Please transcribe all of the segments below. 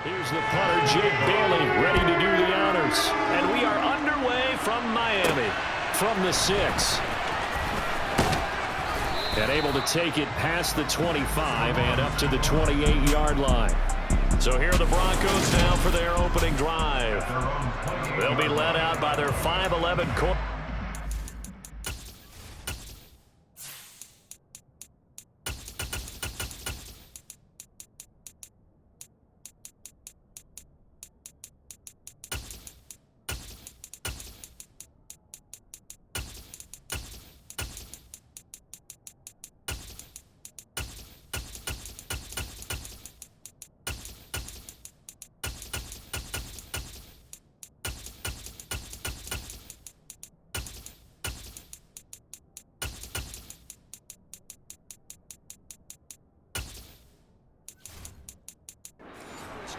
Here's the punter, Jake Bailey, ready to do the honors. And we are underway from Miami. From the 6. And able to take it past the 25 and up to the 28-yard line. So here are the Broncos now for their opening drive. They'll be led out by their 5'11" quarterback.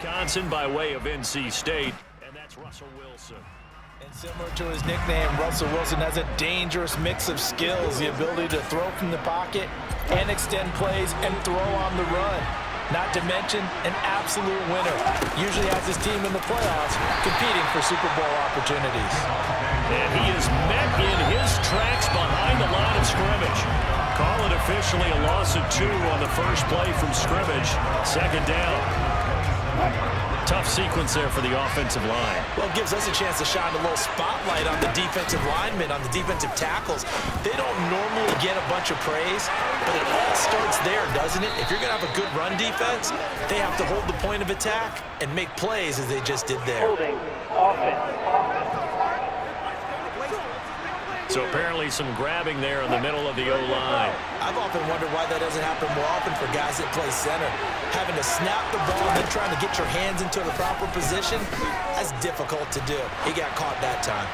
Wisconsin by way of NC State, and that's Russell Wilson. And similar to his nickname, Russell Wilson has a dangerous mix of skills, the ability to throw from the pocket and extend plays and throw on the run. Not to mention an absolute winner. Usually has his team in the playoffs competing for Super Bowl opportunities. And he is met in his tracks behind the line of scrimmage. Call it officially a loss of 2 on the first play from scrimmage. Second down. Tough sequence there for the offensive line. Well, it gives us a chance to shine a little spotlight on the defensive linemen, on the defensive tackles. They don't normally get a bunch of praise, but it all starts there, doesn't it? If you're going to have a good run defense, they have to hold the point of attack and make plays as they just did there. Holding offense. So apparently some grabbing there in the middle of the O-line. I've often wondered why that doesn't happen more often for guys that play center. Having to snap the ball and then trying to get your hands into the proper position, that's difficult to do. He got caught that time.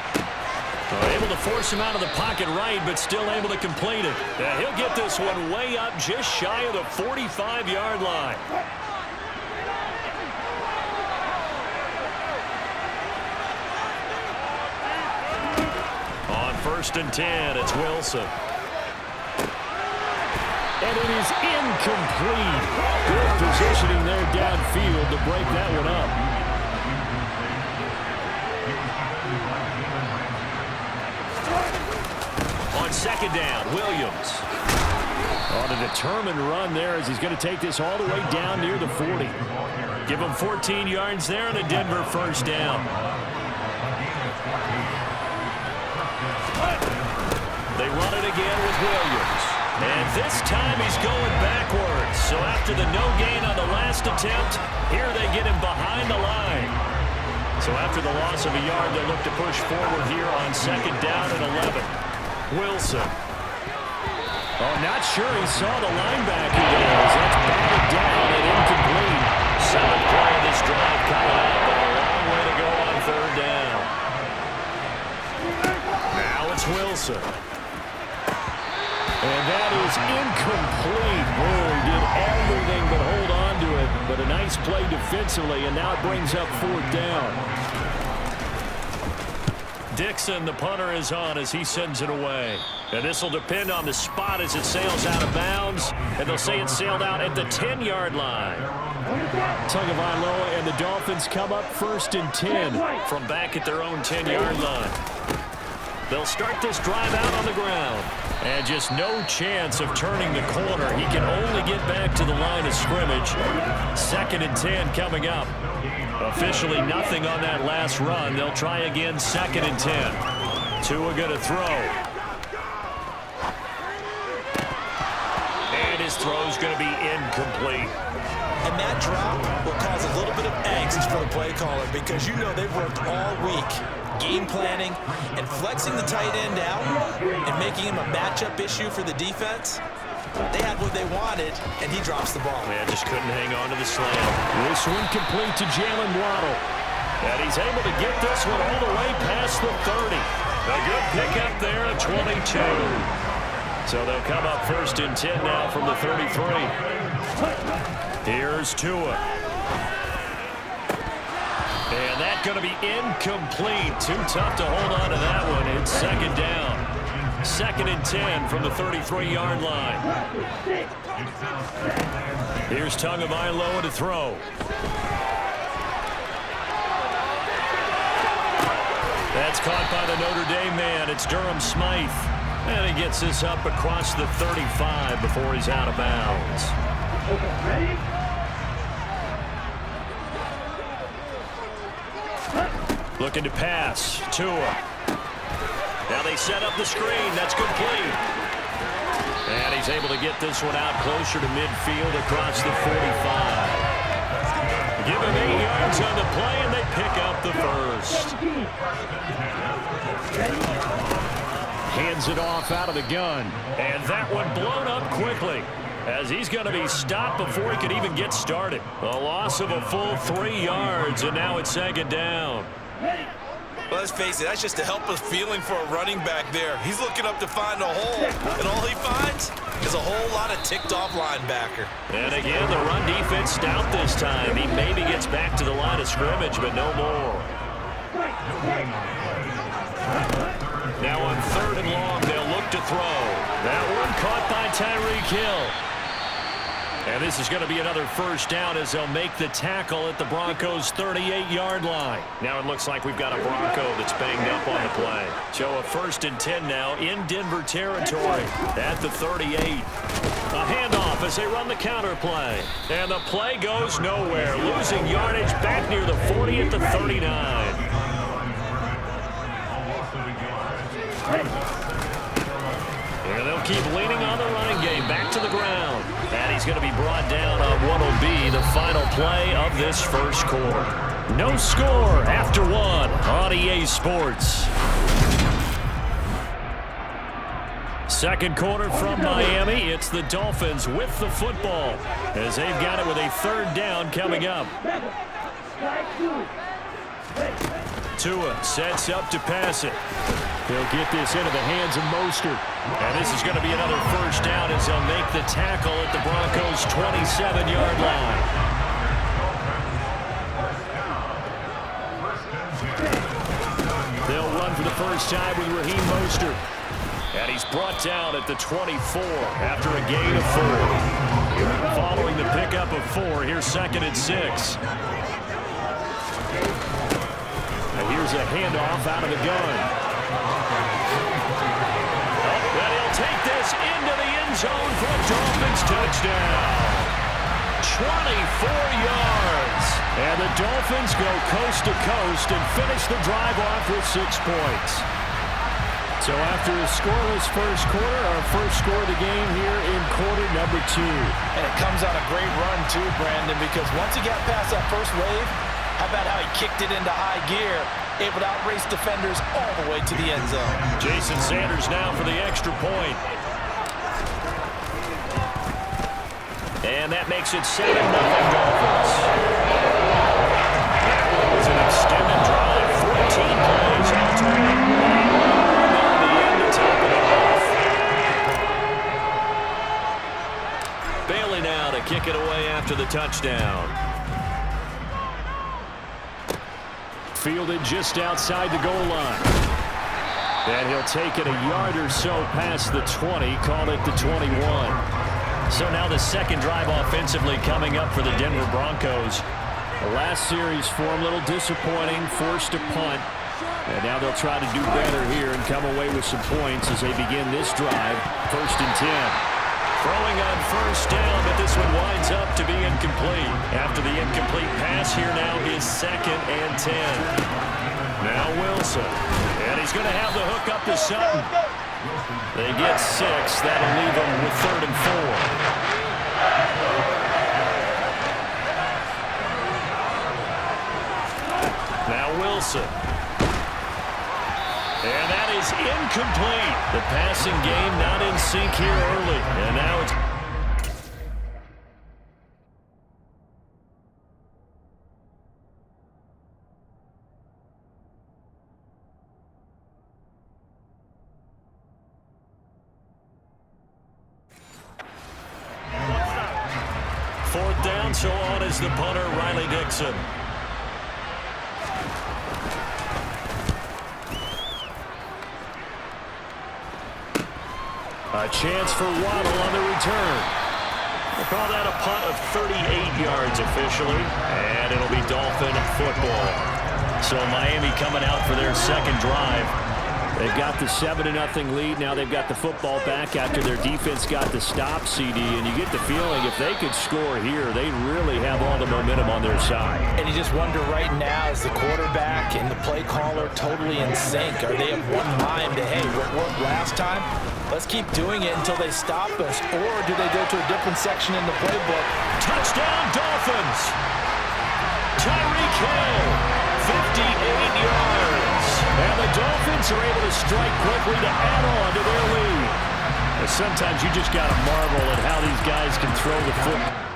Able to force him out of the pocket right, but still able to complete it. He'll get this one way up just shy of the 45-yard line. First and 10, it's Wilson. And it is incomplete. Good positioning there downfield to break that one up. On second down, Williams. On a determined run there as he's going to take this all the way down near the 40. Give him 14 yards there and a Denver first down. They run it again with Williams. And this time he's going backwards. So after the no gain on the last attempt, here they get him behind the line. So after the loss of a yard, they'll look to push forward here on second down and 11. Wilson. Oh, not sure he saw the linebacker there as that's batted down and incomplete. 7th play of this drive coming up, but a long way to go on third down. Now it's Wilson. And that is incomplete. Boy, did everything but hold on to it. But a nice play defensively, and now it brings up 4th down. Dixon, the punter, is on as he sends it away. And this will depend on the spot as it sails out of bounds. And they'll say it sailed out at the 10-yard line. Tagovailoa and the Dolphins come up 1st and 10 from back at their own 10-yard line. They'll start this drive out on the ground. And just no chance of turning the corner. He can only get back to the line of scrimmage. 2nd and 10 coming up. Officially nothing on that last run. They'll try again 2nd and 10. Tua going to throw. And his throw's going to be incomplete. And that drop will cause a little bit of angst for the play caller because you know they've worked all week game planning and flexing the tight end out and making him a matchup issue for the defense. They had what they wanted, and he drops the ball. Man, just couldn't hang on to the slam. This one complete to Jalen Waddle. And he's able to get this one all the way past the 30. A good pickup there at 22. So they'll come up 1st and 10 now from the 33. Here's Tua. And that's going to be incomplete. Too tough to hold on to that one. It's 2nd down. 2nd and 10 from the 33-yard line. Here's Tagovailoa to throw. That's caught by the Notre Dame man. It's Durham Smythe. And he gets this up across the 35 before he's out of bounds. Looking to pass. Tua. Now they set up the screen. That's complete. And he's able to get this one out closer to midfield across the 45. Give him 8 yards on the play, and they pick up the first. Hands it off out of the gun. And that one blown up quickly, as he's going to be stopped before he could even get started. A loss of a full 3 yards, and now it's second down. Well, let's face it, that's just a helpless feeling for a running back there. He's looking up to find a hole, and all he finds is a whole lot of ticked-off linebacker. And again, the run defense stout this time. He maybe gets back to the line of scrimmage, but no more. Now on 3rd and long, they'll look to throw. That one caught by Tyreek Hill. And this is going to be another first down as they'll make the tackle at the Broncos' 38-yard line. Now it looks like we've got a Bronco that's banged up on the play. So a 1st and 10 now in Denver territory at the 38. A handoff as they run the counter play. And the play goes nowhere, losing yardage back near the 40 at the 39. And they'll keep leaning on the running game back to the ground. And he's going to be brought down on what will be the final play of this first quarter. No score after 1 on EA Sports. Second quarter from Miami. It's the Dolphins with the football as they've got it with a 3rd down coming up. Tua sets up to pass it. He'll get this into the hands of Mostert. And this is going to be another first down as they'll make the tackle at the Broncos' 27-yard line. They'll run for the first time with Raheem Mostert. And he's brought down at the 24 after a gain of 4. Following the pickup of 4, here's 2nd and 6. And here's a handoff out of the gun. And he'll take this into the end zone for a Dolphins touchdown. 24 yards. And the Dolphins go coast to coast and finish the drive off with 6 points. So after a scoreless first quarter, our first score of the game here in quarter number 2. And it comes on a great run too, Brandon, because once he got past that first wave, how about how he kicked it into high gear, able to outrace defenders all the way to the end zone. Jason Sanders now for the extra point. And that makes it 7-0 Dolphins. That was an extended drive, 14 plays all total. The end to top it off. Bailey now to kick it away after the touchdown. Fielded just outside the goal line. And he'll take it a yard or so past the 20, call it the 21. So now the second drive offensively coming up for the Denver Broncos. The last series for them, a little disappointing, forced a punt. And now they'll try to do better here and come away with some points as they begin this drive, 1st and 10. Throwing on first down, but this one winds up to be incomplete. After the incomplete pass, here now is 2nd and 10. Now Wilson. And he's going to have the hook up to Sutton. They get 6. That'll leave them with 3rd and 4. Now Wilson. And that is incomplete. The passing game not in sync here early. And now it's... Fourth down, so on is the punter, Riley Dixon. A chance for Waddle on the return. We'll call that a punt of 38 yards officially, and it'll be Dolphin football. So Miami coming out for their second drive. They've got the 7-0 lead. Now they've got the football back after their defense got the stop, CD. And you get the feeling if they could score here, they really have all the momentum on their side. And you just wonder right now, is the quarterback and the play caller totally in sync? Are they of one mind to, hey, what worked last time? Let's keep doing it until they stop us. Or do they go to a different section in the playbook? Touchdown, Dolphins! Tyreek Hill, 58 yards. And the Dolphins are able to strike quickly to add on to their lead. And sometimes you just got to marvel at how these guys can throw the football.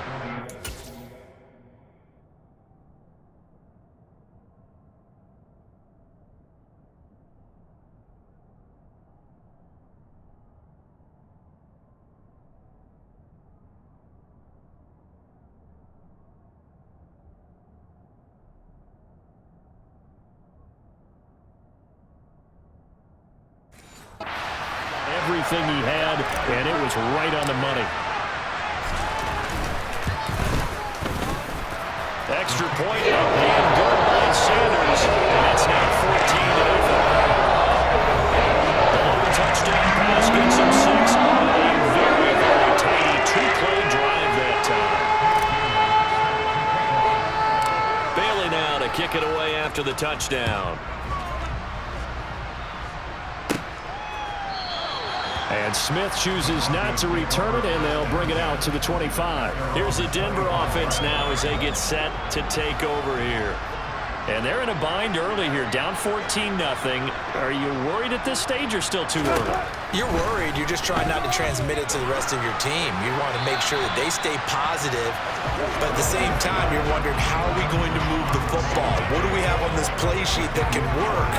Everything he had, and it was right on the money. Extra point up and good by Sanders, and it's now 14-0. The long touchdown pass gets him 6 on a very, very tidy two-play drive that time. Bailey now to kick it away after the touchdown. And Smith chooses not to return it, and they'll bring it out to the 25. Here's the Denver offense now as they get set to take over here. And they're in a bind early here, down 14-0. Are you worried at this stage or still too early? You're worried. You're just trying not to transmit it to the rest of your team. You want to make sure that they stay positive, but at the same time, you're wondering, how are we going to move the football? What do we have on this play sheet that can work?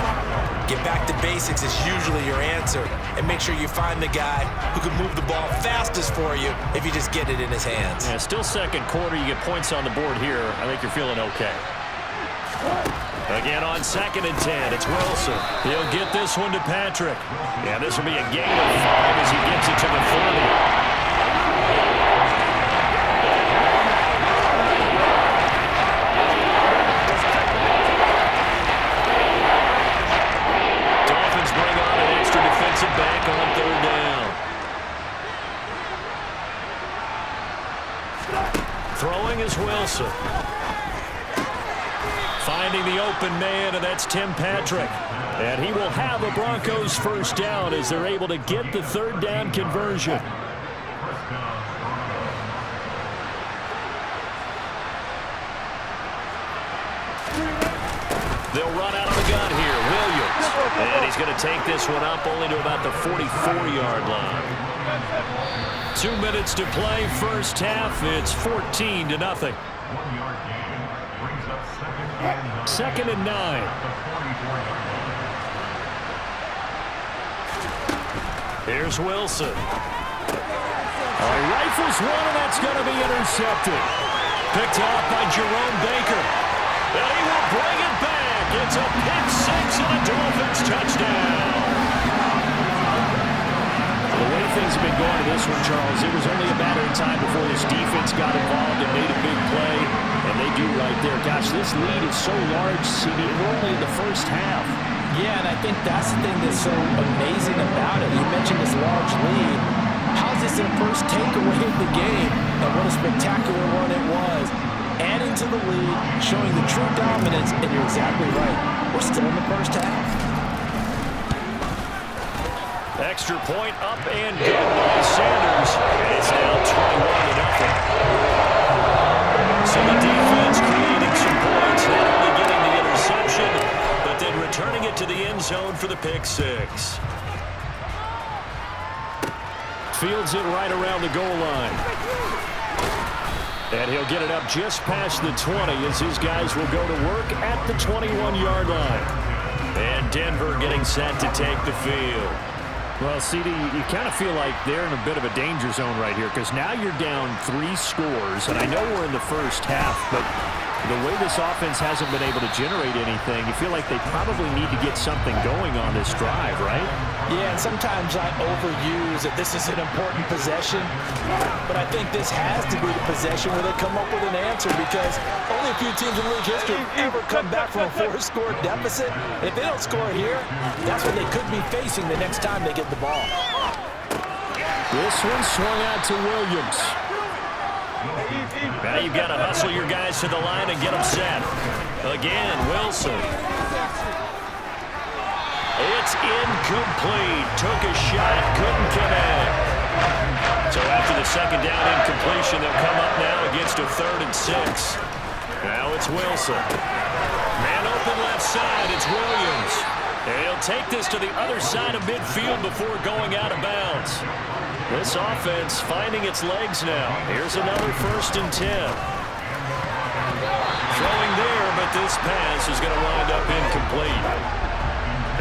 Get back to basics is usually your answer, and make sure you find the guy who can move the ball fastest for you if you just get it in his hands. Yeah, still second quarter. You get points on the board here. I think you're feeling okay. Again on 2nd and 10, it's Wilson. He'll get this one to Patrick. Yeah, this will be a gain of 5 as he gets it to the 30. Back on 3rd down. Throwing is Wilson. Finding the open man, and that's Tim Patrick. And he will have a Broncos first down as they're able to get the 3rd down conversion. They'll run out of the gun here. Williams. And he's going to take this one up only to about the 44-yard line. 2 minutes to play, first half. It's 14-0. 2nd and 9. Here's Wilson. Rifles one, and that's going to be intercepted. Picked off by Jerome Baker. And he will bring it back. It's a pick 6 and a Dolphins touchdown. The way things have been going to this one, Charles, it was only a matter of time before this defense got involved and made a big play. And they do right there. Gosh, this lead is so large, CD. We're only in the first half. Yeah, and I think that's the thing that's so amazing about it. You mentioned this large lead. How's this their first takeaway of the game? And what a spectacular one it was. Adding to the lead, showing the true dominance, and you're exactly right. We're still in the first half. Extra point up and good by Sanders. And it's now 21-0. So the defense creating some points, not only getting the interception, but then returning it to the end zone for the pick 6. Fields it right around the goal line. And he'll get it up just past the 20 as his guys will go to work at the 21-yard line. And Denver getting set to take the field. Well, CD, you kind of feel like they're in a bit of a danger zone right here because now you're down 3 scores. And I know we're in the first half, but The way this offense hasn't been able to generate anything, you feel like they probably need to get something going on this drive, right? Yeah, and sometimes I overuse that this is an important possession, but I think this has to be the possession where they come up with an answer, because only a few teams in league history ever come back from a 4-score deficit. And if they don't score here, that's what they could be facing the next time they get the ball. This one swung out to Williams. Now you've got to hustle your guys to the line and get them set. Again, Wilson. It's incomplete. Took a shot, couldn't connect. So after the second down incompletion, they'll come up now against a 3rd and 6. Now it's Wilson. Man open left side, it's Williams. And he'll take this to the other side of midfield before going out of bounds. This offense finding its legs now. Here's another 1st and 10. Throwing there, but this pass is going to wind up incomplete.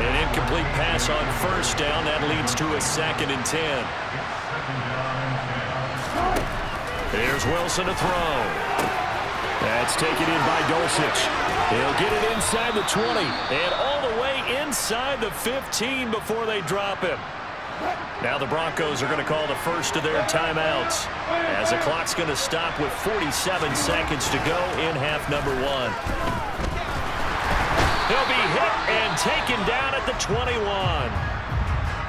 An incomplete pass on 1st down. That leads to a 2nd and 10. Here's Wilson to throw. That's taken in by Dulcich. He'll get it inside the 20 and all the way inside the 15 before they drop him. Now the Broncos are going to call the first of their timeouts as the clock's going to stop with 47 seconds to go in half number 1. He'll be hit and taken down at the 21.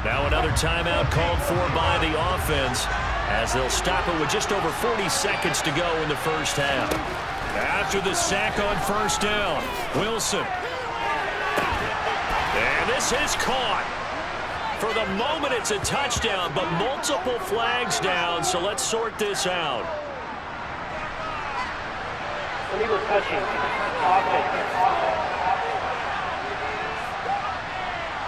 Now another timeout called for by the offense as they'll stop it with just over 40 seconds to go in the first half. After the sack on 1st down, Wilson. And this is caught. For the moment, it's a touchdown, but multiple flags down, so let's sort this out. Illegal touching.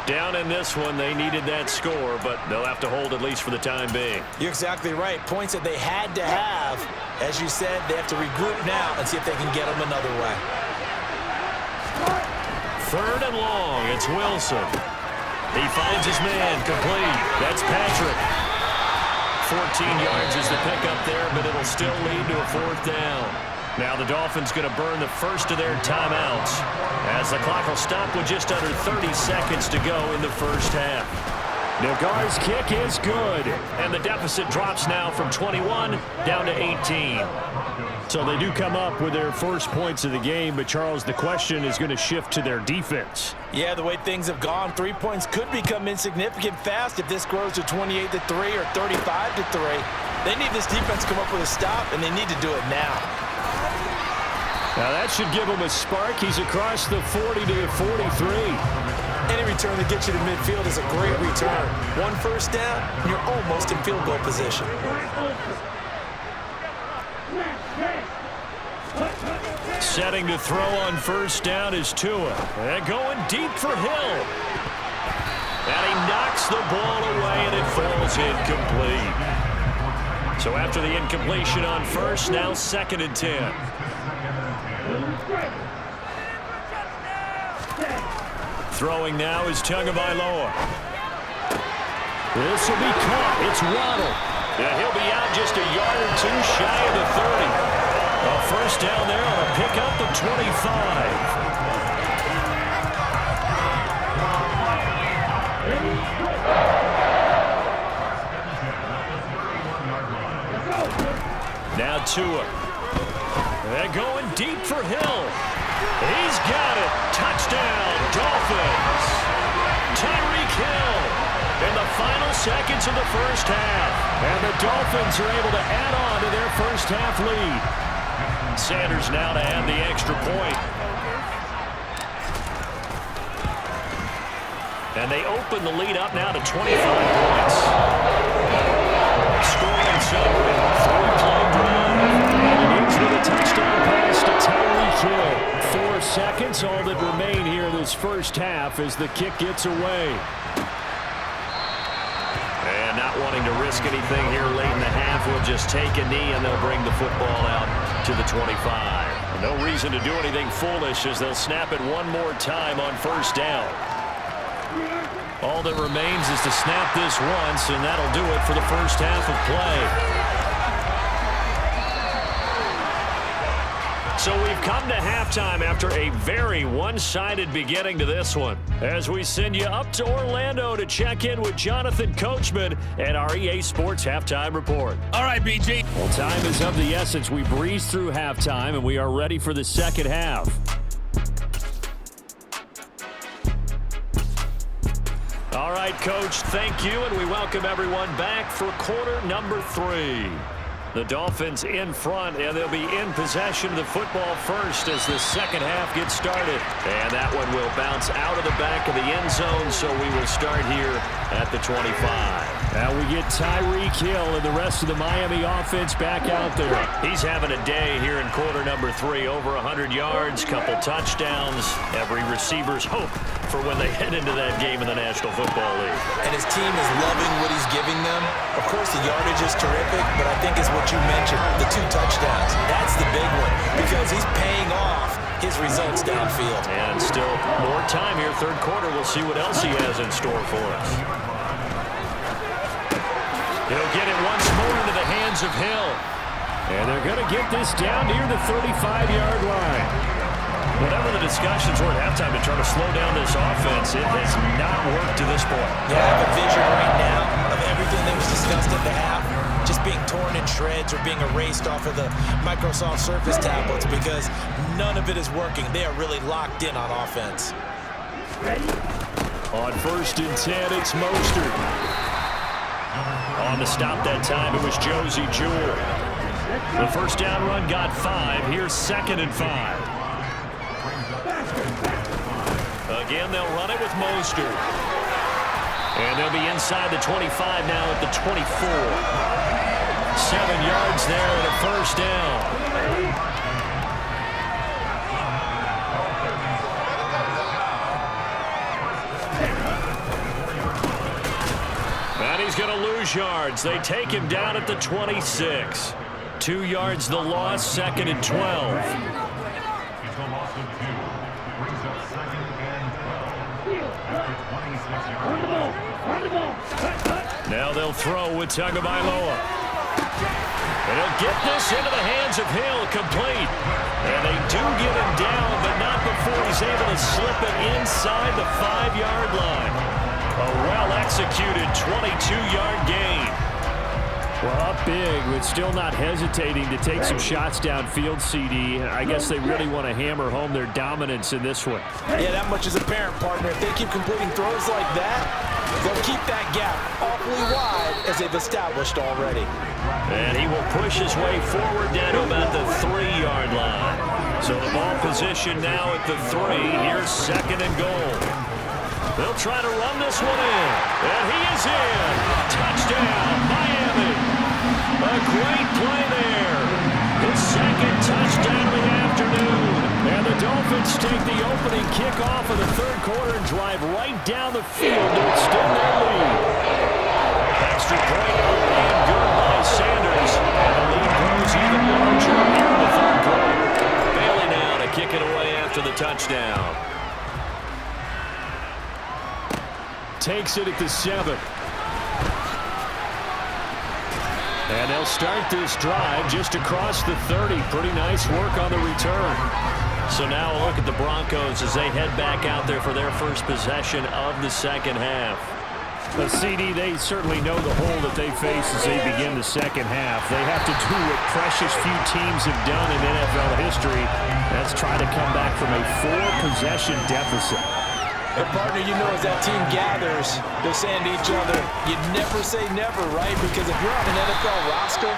Down in this one, they needed that score, but they'll have to hold at least for the time being. You're exactly right. Points that they had to have. As you said, they have to regroup now and see if they can get them another way. 3rd and long, it's Wilson. He finds his man, complete. That's Patrick. 14 yards is the pickup there, but it'll still lead to a 4th down. Now the Dolphins going to burn the first of their timeouts as the clock will stop with just under 30 seconds to go in the first half. Nagar's kick is good, and the deficit drops now from 21 down to 18. So they do come up with their first points of the game, but Charles, the question is going to shift to their defense. Yeah, the way things have gone, 3 points could become insignificant fast if this grows to 28-3 or 35-3. They need this defense to come up with a stop, and they need to do it now. Now that should give him a spark. He's across the 40 to the 43. Any return that gets you to midfield is a great return. 1 first down, and you're almost in field goal position. Setting to throw on 1st down is Tua. And going deep for Hill. And he knocks the ball away, and it falls incomplete. So after the incompletion on 1st, now 2nd and 10. Throwing now is Tagovailoa. This will be caught. It's Waddle. And he'll be out just a yard or 2 shy of the 30. A 1st down there on a pickup of 25. Now Tua. They're going deep for Hill. He's got it. Touchdown, Dolphins. Tyreek Hill in the final seconds of the first half. And the Dolphins are able to add on to their first half lead. Sanders now to add the extra point. And they open the lead up now to 25 points. Scoring summary, 3-play drive. And it ends with a touchdown pass to Tyreek Hill. 4 seconds, all that remain here in this first half as the kick gets away. And not wanting to risk anything here late in the half, we'll just take a knee and they'll bring the football out to the 25. No reason to do anything foolish as they'll snap it one more time on 1st down. All that remains is to snap this once, and that'll do it for the first half of play. So we've come to halftime after a very one-sided beginning to this one. As we send you up to Orlando to check in with Jonathan Coachman and our EA Sports Halftime Report. All right, BG. Well, time is of the essence. We breeze through halftime, and we are ready for the second half. All right, Coach, thank you, and we welcome everyone back for quarter number 3. The Dolphins in front, and they'll be in possession of the football first as the second half gets started. And that one will bounce out of the back of the end zone, so we will start here at the 25. Now we get Tyreek Hill and the rest of the Miami offense back out there. He's having a day here in quarter number 3. Over 100 yards, couple touchdowns. Every receiver's hope for when they head into that game in the National Football League. And his team is loving what he's giving them. Of course, the yardage is terrific, but I think it's what you mentioned, the 2 touchdowns. That's the big one because he's paying off his results downfield. And still more time here, third quarter. We'll see what else he has in store for us. He'll get it once more into the hands of Hill. And they're going to get this down near the 35-yard line. Whatever the discussions were at halftime to try to slow down this offense, it has not worked to this point. Yeah, I have a vision right now of everything that was discussed at the half just being torn in shreds or being erased off of the Microsoft Surface tablets because none of it is working. They are really locked in on offense. On 1st and 10, it's Mostert. On the stop that time, it was Josie Jewell. The first down run got 5. Here's 2nd and 5. Again, they'll run it with Mostert. And they'll be inside the 25 now at the 24. 7 yards there and a first down. And he's going to lose yards. They take him down at the 26. 2 yards the loss, 2nd and 12. Now they'll throw with Tagovailoa. And he'll get this into the hands of Hill, complete. And they do get him down, but not before he's able to slip it inside the 5-yard line. A well-executed 22-yard gain. Well, up big, but still not hesitating to take some shots downfield, CD. I guess they really want to hammer home their dominance in this one. Yeah, that much is apparent, partner. If they keep completing throws like that, they'll keep that gap awfully wide as they've established already. And he will push his way forward down to about the 3-yard line. So the ball position now at the 3. Here's 2nd and goal. They'll try to run this one in. And he is in. Touchdown, Miami. A great play there. His 2nd touchdown of the afternoon. And the Dolphins take the opening kickoff of the third quarter and drive right down the field to extend their lead. Extra point up and good by Sanders. And the lead grows even larger here in the third quarter. Bailey now to kick it away after the touchdown. Takes it at the 7. And they'll start this drive just across the 30. Pretty nice work on the return. So now a look at the Broncos as they head back out there for their first possession of the second half. But CD, they certainly know the hole that they face as they begin the second half. They have to do what precious few teams have done in NFL history. That's try to come back from a 4-possession deficit. And partner, you know, as that team gathers, they're saying to each other, you never say never, right? Because if you're on an NFL roster,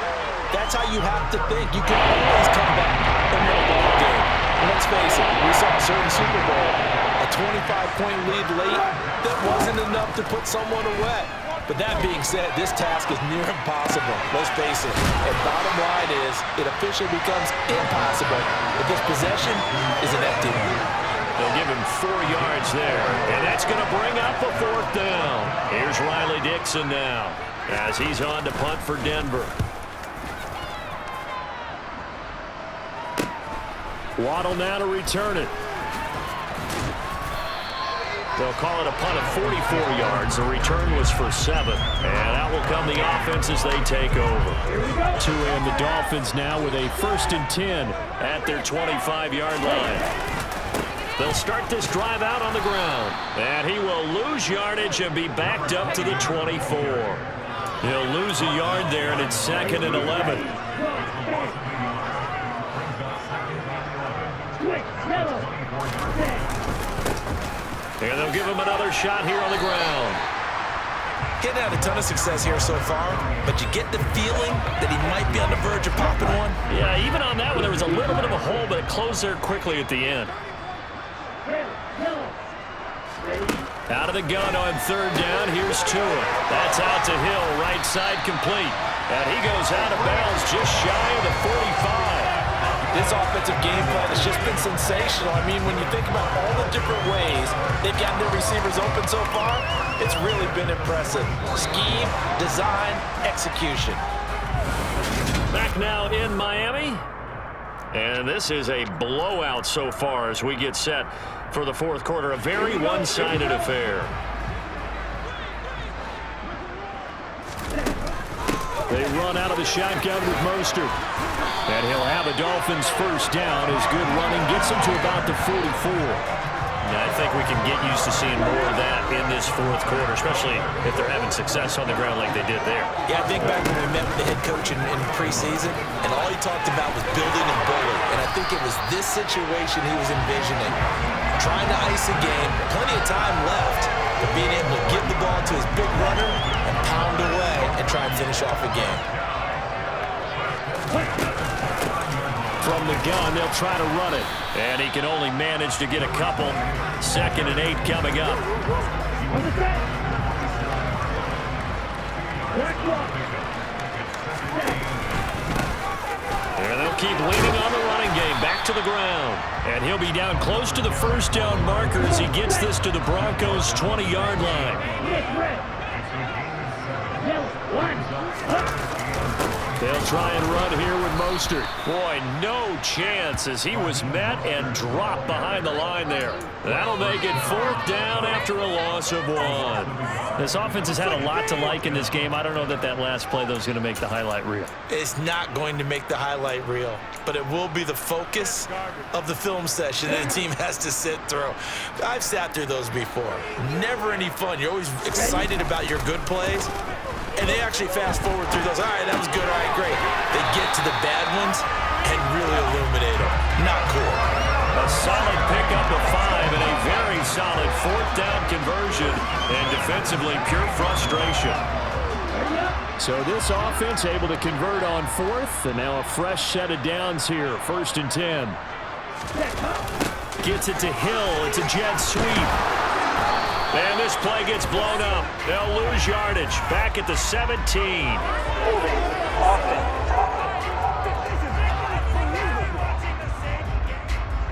that's how you have to think. You can always come back and win a ball game. And let's face it, we saw a certain Super Bowl, a 25-point lead late that wasn't enough to put someone away. But that being said, this task is near impossible. Let's face it. And bottom line is, it officially becomes impossible if this possession is an empty one. They'll give him 4 yards there, and that's going to bring up a 4th down. Here's Riley Dixon now as he's on to punt for Denver. Waddle now to return it. They'll call it a punt of 44 yards. The return was for 7. And out will come the offense as they take over. And the Dolphins now with a 1st and 10 at their 25-yard line. They'll start this drive out on the ground. And he will lose yardage and be backed up to the 24. He'll lose a yard there, and it's 2nd and 11. And they'll give him another shot here on the ground. Getting had a ton of success here so far, but you get the feeling that he might be on the verge of popping one. Yeah, even on that one, there was a little bit of a hole, but it closed there quickly at the end. Out of the gun on 3rd down. Here's Tua. That's out to Hill, right side complete. And he goes out of bounds just shy of the 45. This offensive game plan has just been sensational. I mean, when you think about all the different ways they've gotten their receivers open so far, it's really been impressive. Scheme, design, execution. Back now in Miami. And this is a blowout so far as we get set for the 4th quarter. A very one-sided affair. They run out of the shotgun with Mostert. And he'll have a Dolphins 1st down. His good running gets him to about the 44. Yeah, I think we can get used to seeing more of that in this 4th quarter, especially if they're having success on the ground like they did there. Yeah, I think back when we met with the head coach in preseason, and all he talked about was building and bullying. And I think it was this situation he was envisioning. Trying to ice a game, plenty of time left, but being able to give the ball to his big runner and pound away and try and finish off a game. From the gun, they'll try to run it. And he can only manage to get a couple. 2nd and 8 coming up. And they'll keep leaning on the running game. Back to the ground. And he'll be down close to the 1st down marker as he gets this to the Broncos' 20-yard line. They'll try and run here with Mostert. Boy, no chance as he was met and dropped behind the line there. That'll make it 4th down after a loss of 1. This offense has had a lot to like in this game. I don't know that last play, though, is going to make the highlight reel. It's not going to make the highlight reel, but it will be the focus of the film session that the team has to sit through. I've sat through those before. Never any fun. You're always excited about your good plays. And they actually fast forward through those. All right, that was good. All right, great. They get to the bad ones and really illuminate them. Not cool. A solid pickup of 5 and a very solid 4th down conversion. And defensively, pure frustration. So this offense able to convert on 4th. And now a fresh set of downs here. 1st and 10. Gets it to Hill. It's a jet sweep. And this play gets blown up. They'll lose yardage. Back at the 17.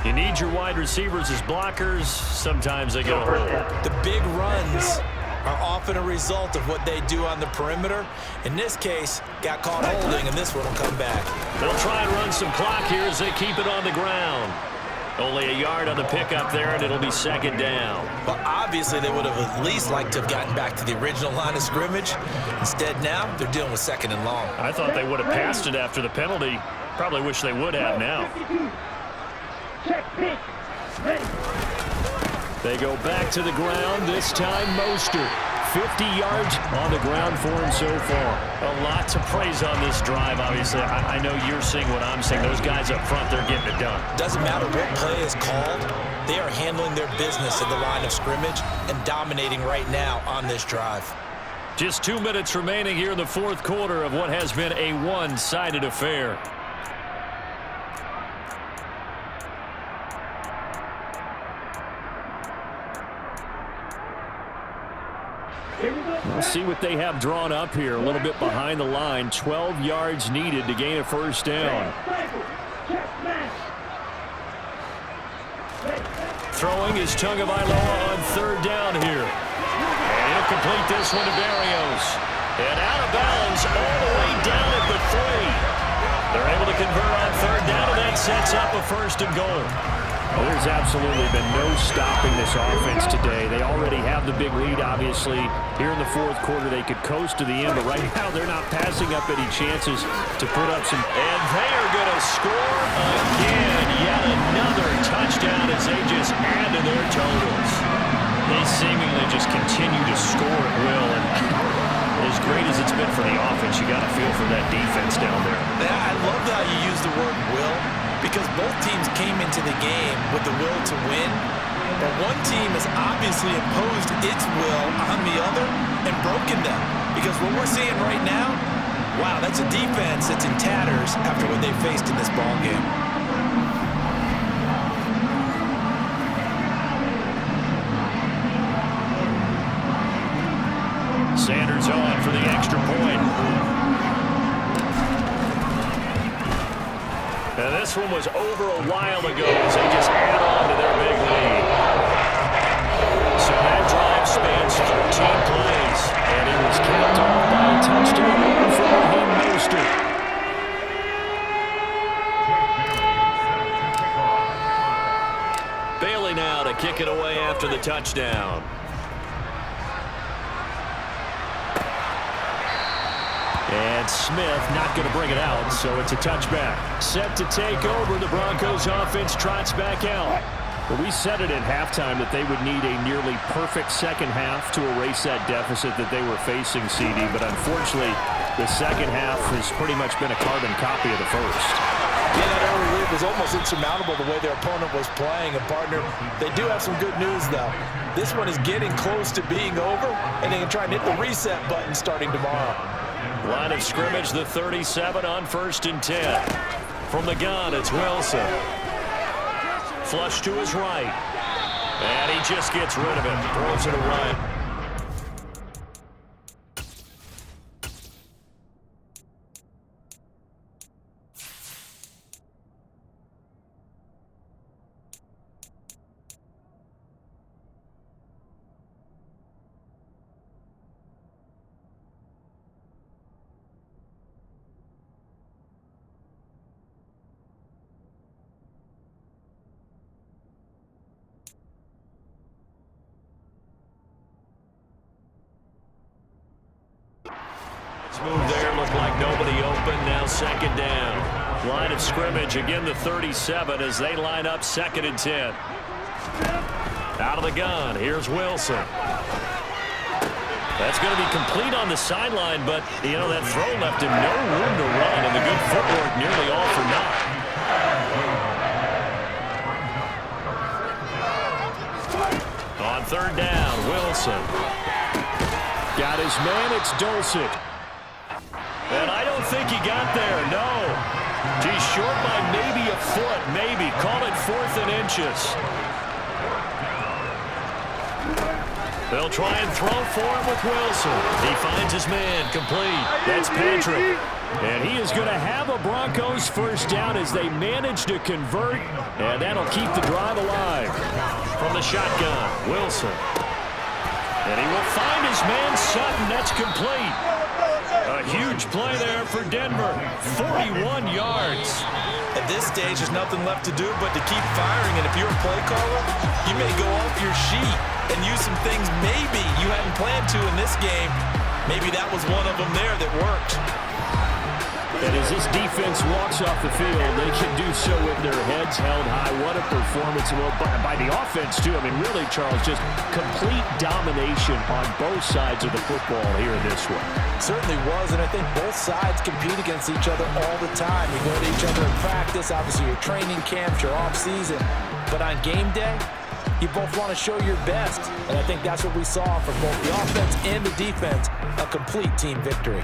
You need your wide receivers as blockers. Sometimes they get a hold. The big runs are often a result of what they do on the perimeter. In this case, got caught holding, and this one will come back. They'll try and run some clock here as they keep it on the ground. Only a yard on the pickup there, and it'll be 2nd down. Well, obviously, they would have at least liked to have gotten back to the original line of scrimmage. Instead, now, they're dealing with 2nd and long. I thought they would have passed it after the penalty. Probably wish they would have now. They go back to the ground, this time Mostert. 50 yards on the ground for him so far. A lot to praise on this drive, obviously. I know you're seeing what I'm seeing. Those guys up front, they're getting it done. Doesn't matter what play is called. They are handling their business at the line of scrimmage and dominating right now on this drive. Just 2 minutes remaining here in the 4th quarter of what has been a one-sided affair. We'll see what they have drawn up here. A little bit behind the line. 12 yards needed to gain a 1st down. Throwing is Tagovailoa on 3rd down here. And he'll complete this one to Berrios. And out of bounds all the way down at the 3. They're able to convert on 3rd down, and that sets up a 1st and goal. Well, there's absolutely been no stopping this offense today. They already have the big lead, obviously. Here in the fourth quarter, they could coast to the end, but right now they're not passing up any chances to put up some. And they are going to score again. Yet another touchdown as they just add to their totals. They seemingly just continue to score at will. And as great as it's been for the offense, you got to feel for that defense down there. Yeah, I love how you use the word will, because both teams came into the game with the will to win, but one team has obviously imposed its will on the other and broken them. Because what we're seeing right now, wow, that's a defense that's in tatters after what they faced in this ball game. Sanders on for the extra point. And this one was over a while ago as they just add on to their big lead. So that drive spans 13 plays. And it was capped off by a touchdown for Raheem Mostert. Bailey now to kick it away after the touchdown. And Smith not going to bring it out, so it's a touchback. Set to take over, the Broncos offense trots back out. Well, we said it at halftime that they would need a nearly perfect second half to erase that deficit that they were facing, CD, but unfortunately, the second half has pretty much been a carbon copy of the first. Yeah, that early lead was almost insurmountable the way their opponent was playing. And, partner, they do have some good news, though. This one is getting close to being over, and they can try and hit the reset button starting tomorrow. Line of scrimmage, the 37 on 1st and 10. From the gun, it's Wilson. Flush to his right. And he just gets rid of it. Throws it away. Move there, looked like nobody open. Now 2nd down. Line of scrimmage, again the 37 as they line up 2nd and 10. Out of the gun, here's Wilson. That's going to be complete on the sideline, but, you know, that throw left him no room to run, and the good footwork nearly all for naught. On 3rd down, Wilson. Got his man, it's Dulcich. And I don't think he got there, no. He's short by maybe a foot, maybe. Call it 4th and inches. They'll try and throw for him with Wilson. He finds his man, complete. That's Patrick. And he is going to have a Broncos first down as they manage to convert, and that'll keep the drive alive. From the shotgun, Wilson. And he will find his man, Sutton. That's complete. A huge play there for Denver. 41 yards. At this stage, there's nothing left to do but to keep firing. And if you're a play caller, you may go off your sheet and use some things maybe you hadn't planned to in this game. Maybe that was one of them there that worked. And as this defense walks off the field, they can do so with their heads held high. What a performance by the offense, too. I mean, really, Charles, just complete domination on both sides of the football here in this one. Certainly was, and I think both sides compete against each other all the time. You go to each other in practice, obviously your training camps, your off-season. But on game day, you both want to show your best. And I think that's what we saw from both the offense and the defense, a complete team victory.